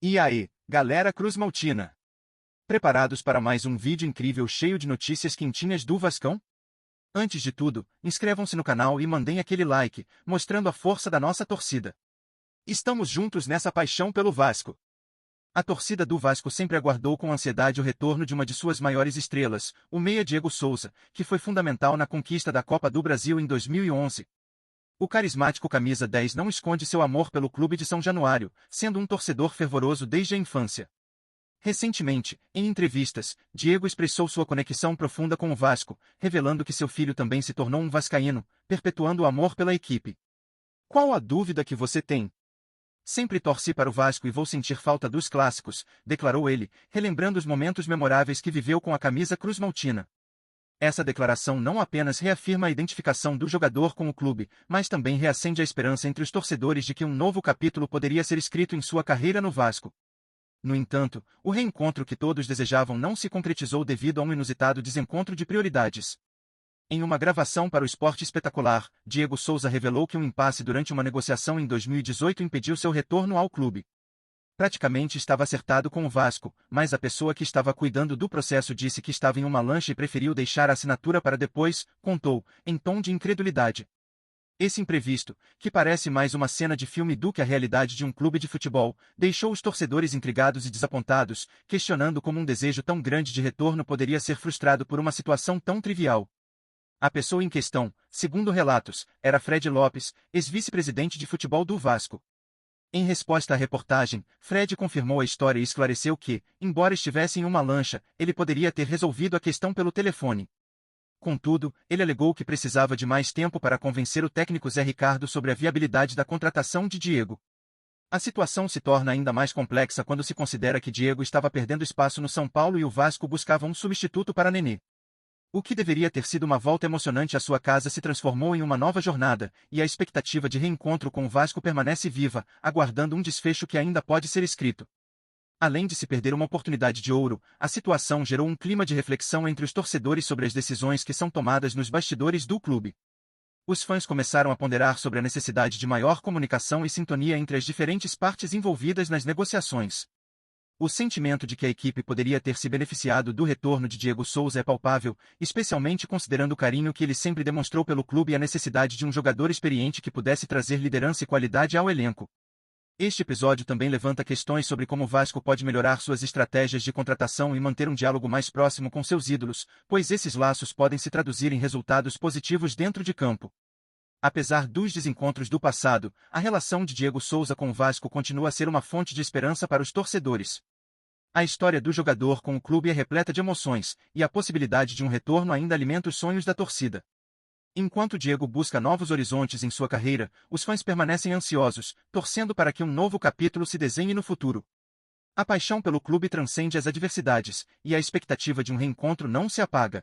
E aí, galera cruzmaltina? Preparados para mais um vídeo incrível cheio de notícias quentinhas do Vascão? Antes de tudo, inscrevam-se no canal e mandem aquele like, mostrando a força da nossa torcida. Estamos juntos nessa paixão pelo Vasco. A torcida do Vasco sempre aguardou com ansiedade o retorno de uma de suas maiores estrelas, o meia Diego Souza, que foi fundamental na conquista da Copa do Brasil em 2011. O carismático camisa 10 não esconde seu amor pelo clube de São Januário, sendo um torcedor fervoroso desde a infância. Recentemente, em entrevistas, Diego expressou sua conexão profunda com o Vasco, revelando que seu filho também se tornou um vascaíno, perpetuando o amor pela equipe. Qual a dúvida que você tem? Sempre torci para o Vasco e vou sentir falta dos clássicos, declarou ele, relembrando os momentos memoráveis que viveu com a camisa cruzmaltina. Essa declaração não apenas reafirma a identificação do jogador com o clube, mas também reacende a esperança entre os torcedores de que um novo capítulo poderia ser escrito em sua carreira no Vasco. No entanto, o reencontro que todos desejavam não se concretizou devido a um inusitado desencontro de prioridades. Em uma gravação para o Esporte Espetacular, Diego Souza revelou que um impasse durante uma negociação em 2018 impediu seu retorno ao clube. Praticamente estava acertado com o Vasco, mas a pessoa que estava cuidando do processo disse que estava em uma lancha e preferiu deixar a assinatura para depois, contou, em tom de incredulidade. Esse imprevisto, que parece mais uma cena de filme do que a realidade de um clube de futebol, deixou os torcedores intrigados e desapontados, questionando como um desejo tão grande de retorno poderia ser frustrado por uma situação tão trivial. A pessoa em questão, segundo relatos, era Fred Lopes, ex-vice-presidente de futebol do Vasco. Em resposta à reportagem, Fred confirmou a história e esclareceu que, embora estivesse em uma lancha, ele poderia ter resolvido a questão pelo telefone. Contudo, ele alegou que precisava de mais tempo para convencer o técnico Zé Ricardo sobre a viabilidade da contratação de Diego. A situação se torna ainda mais complexa quando se considera que Diego estava perdendo espaço no São Paulo e o Vasco buscava um substituto para Nenê. O que deveria ter sido uma volta emocionante à sua casa se transformou em uma nova jornada, e a expectativa de reencontro com o Vasco permanece viva, aguardando um desfecho que ainda pode ser escrito. Além de se perder uma oportunidade de ouro, a situação gerou um clima de reflexão entre os torcedores sobre as decisões que são tomadas nos bastidores do clube. Os fãs começaram a ponderar sobre a necessidade de maior comunicação e sintonia entre as diferentes partes envolvidas nas negociações. O sentimento de que a equipe poderia ter se beneficiado do retorno de Diego Souza é palpável, especialmente considerando o carinho que ele sempre demonstrou pelo clube e a necessidade de um jogador experiente que pudesse trazer liderança e qualidade ao elenco. Este episódio também levanta questões sobre como o Vasco pode melhorar suas estratégias de contratação e manter um diálogo mais próximo com seus ídolos, pois esses laços podem se traduzir em resultados positivos dentro de campo. Apesar dos desencontros do passado, a relação de Diego Souza com o Vasco continua a ser uma fonte de esperança para os torcedores. A história do jogador com o clube é repleta de emoções, e a possibilidade de um retorno ainda alimenta os sonhos da torcida. Enquanto Diego busca novos horizontes em sua carreira, os fãs permanecem ansiosos, torcendo para que um novo capítulo se desenhe no futuro. A paixão pelo clube transcende as adversidades, e a expectativa de um reencontro não se apaga.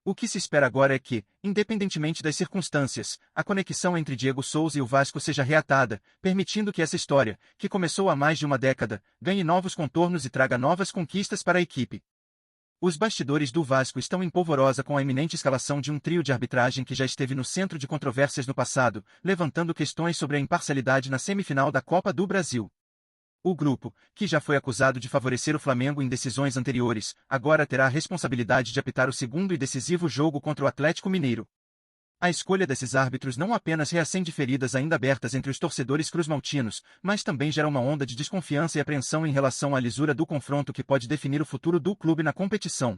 O que se espera agora é que, independentemente das circunstâncias, a conexão entre Diego Souza e o Vasco seja reatada, permitindo que essa história, que começou há mais de uma década, ganhe novos contornos e traga novas conquistas para a equipe. Os bastidores do Vasco estão em polvorosa com a iminente escalação de um trio de arbitragem que já esteve no centro de controvérsias no passado, levantando questões sobre a imparcialidade na semifinal da Copa do Brasil. O grupo, que já foi acusado de favorecer o Flamengo em decisões anteriores, agora terá a responsabilidade de apitar o segundo e decisivo jogo contra o Atlético Mineiro. A escolha desses árbitros não apenas reacende feridas ainda abertas entre os torcedores cruzmaltinos, mas também gera uma onda de desconfiança e apreensão em relação à lisura do confronto que pode definir o futuro do clube na competição.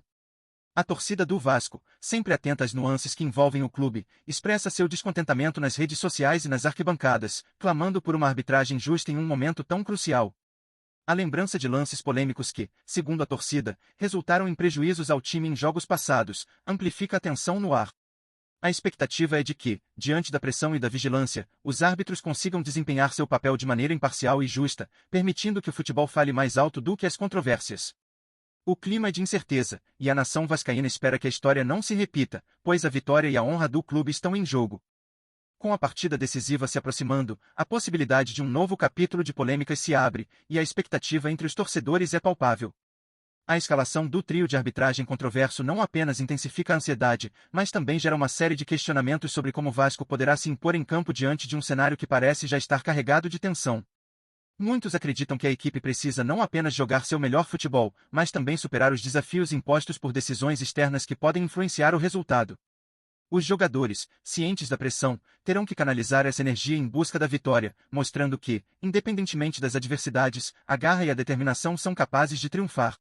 A torcida do Vasco, sempre atenta às nuances que envolvem o clube, expressa seu descontentamento nas redes sociais e nas arquibancadas, clamando por uma arbitragem justa em um momento tão crucial. A lembrança de lances polêmicos que, segundo a torcida, resultaram em prejuízos ao time em jogos passados, amplifica a tensão no ar. A expectativa é de que, diante da pressão e da vigilância, os árbitros consigam desempenhar seu papel de maneira imparcial e justa, permitindo que o futebol fale mais alto do que as controvérsias. O clima é de incerteza, e a nação vascaína espera que a história não se repita, pois a vitória e a honra do clube estão em jogo. Com a partida decisiva se aproximando, a possibilidade de um novo capítulo de polêmicas se abre, e a expectativa entre os torcedores é palpável. A escalação do trio de arbitragem controverso não apenas intensifica a ansiedade, mas também gera uma série de questionamentos sobre como o Vasco poderá se impor em campo diante de um cenário que parece já estar carregado de tensão. Muitos acreditam que a equipe precisa não apenas jogar seu melhor futebol, mas também superar os desafios impostos por decisões externas que podem influenciar o resultado. Os jogadores, cientes da pressão, terão que canalizar essa energia em busca da vitória, mostrando que, independentemente das adversidades, a garra e a determinação são capazes de triunfar.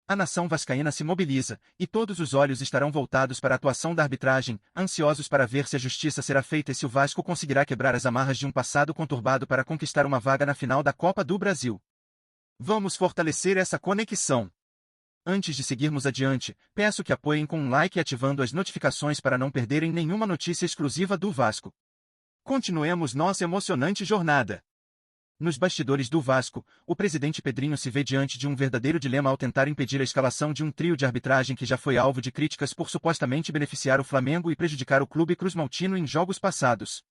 A nação vascaína se mobiliza, e todos os olhos estarão voltados para a atuação da arbitragem, ansiosos para ver se a justiça será feita e se o Vasco conseguirá quebrar as amarras de um passado conturbado para conquistar uma vaga na final da Copa do Brasil. Vamos fortalecer essa conexão. Antes de seguirmos adiante, peço que apoiem com um like e ativando as notificações para não perderem nenhuma notícia exclusiva do Vasco. Continuemos nossa emocionante jornada. Nos bastidores do Vasco, o presidente Pedrinho se vê diante de um verdadeiro dilema ao tentar impedir a escalação de um trio de arbitragem que já foi alvo de críticas por supostamente beneficiar o Flamengo e prejudicar o clube cruzmaltino em jogos passados.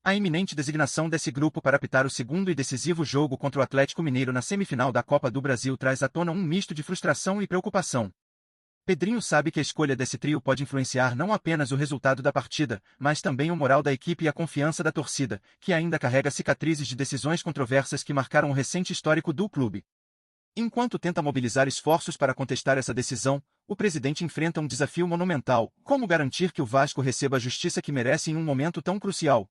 A iminente designação desse grupo para apitar o segundo e decisivo jogo contra o Atlético Mineiro na semifinal da Copa do Brasil traz à tona um misto de frustração e preocupação. Pedrinho sabe que a escolha desse trio pode influenciar não apenas o resultado da partida, mas também o moral da equipe e a confiança da torcida, que ainda carrega cicatrizes de decisões controversas que marcaram o recente histórico do clube. Enquanto tenta mobilizar esforços para contestar essa decisão, o presidente enfrenta um desafio monumental: como garantir que o Vasco receba a justiça que merece em um momento tão crucial?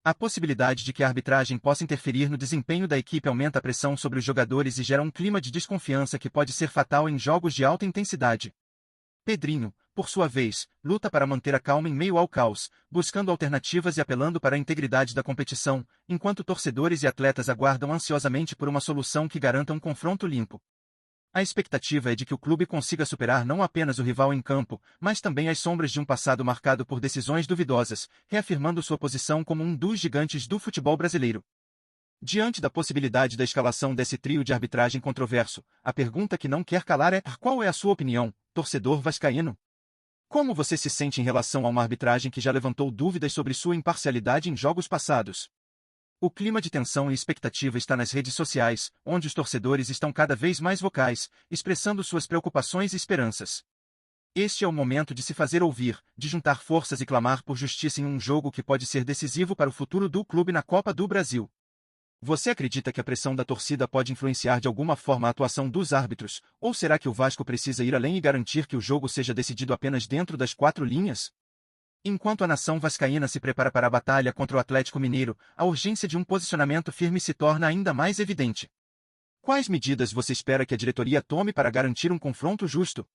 A possibilidade de que a arbitragem possa interferir no desempenho da equipe aumenta a pressão sobre os jogadores e gera um clima de desconfiança que pode ser fatal em jogos de alta intensidade. Pedrinho, por sua vez, luta para manter a calma em meio ao caos, buscando alternativas e apelando para a integridade da competição, enquanto torcedores e atletas aguardam ansiosamente por uma solução que garanta um confronto limpo. A expectativa é de que o clube consiga superar não apenas o rival em campo, mas também as sombras de um passado marcado por decisões duvidosas, reafirmando sua posição como um dos gigantes do futebol brasileiro. Diante da possibilidade da escalação desse trio de arbitragem controverso, a pergunta que não quer calar é: qual é a sua opinião, torcedor vascaíno? Como você se sente em relação a uma arbitragem que já levantou dúvidas sobre sua imparcialidade em jogos passados? O clima de tensão e expectativa está nas redes sociais, onde os torcedores estão cada vez mais vocais, expressando suas preocupações e esperanças. Este é o momento de se fazer ouvir, de juntar forças e clamar por justiça em um jogo que pode ser decisivo para o futuro do clube na Copa do Brasil. Você acredita que a pressão da torcida pode influenciar de alguma forma a atuação dos árbitros, ou será que o Vasco precisa ir além e garantir que o jogo seja decidido apenas dentro das quatro linhas? Enquanto a nação vascaína se prepara para a batalha contra o Atlético Mineiro, a urgência de um posicionamento firme se torna ainda mais evidente. Quais medidas você espera que a diretoria tome para garantir um confronto justo?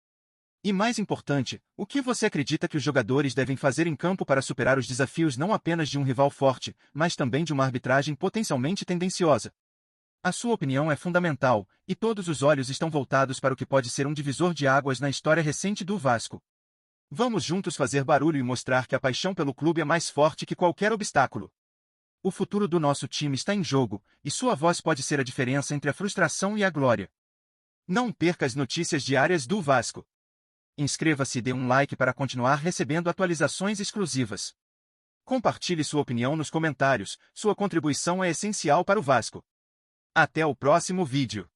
E mais importante, o que você acredita que os jogadores devem fazer em campo para superar os desafios não apenas de um rival forte, mas também de uma arbitragem potencialmente tendenciosa? A sua opinião é fundamental, e todos os olhos estão voltados para o que pode ser um divisor de águas na história recente do Vasco. Vamos juntos fazer barulho e mostrar que a paixão pelo clube é mais forte que qualquer obstáculo. O futuro do nosso time está em jogo, e sua voz pode ser a diferença entre a frustração e a glória. Não perca as notícias diárias do Vasco. Inscreva-se e dê um like para continuar recebendo atualizações exclusivas. Compartilhe sua opinião nos comentários, sua contribuição é essencial para o Vasco. Até o próximo vídeo.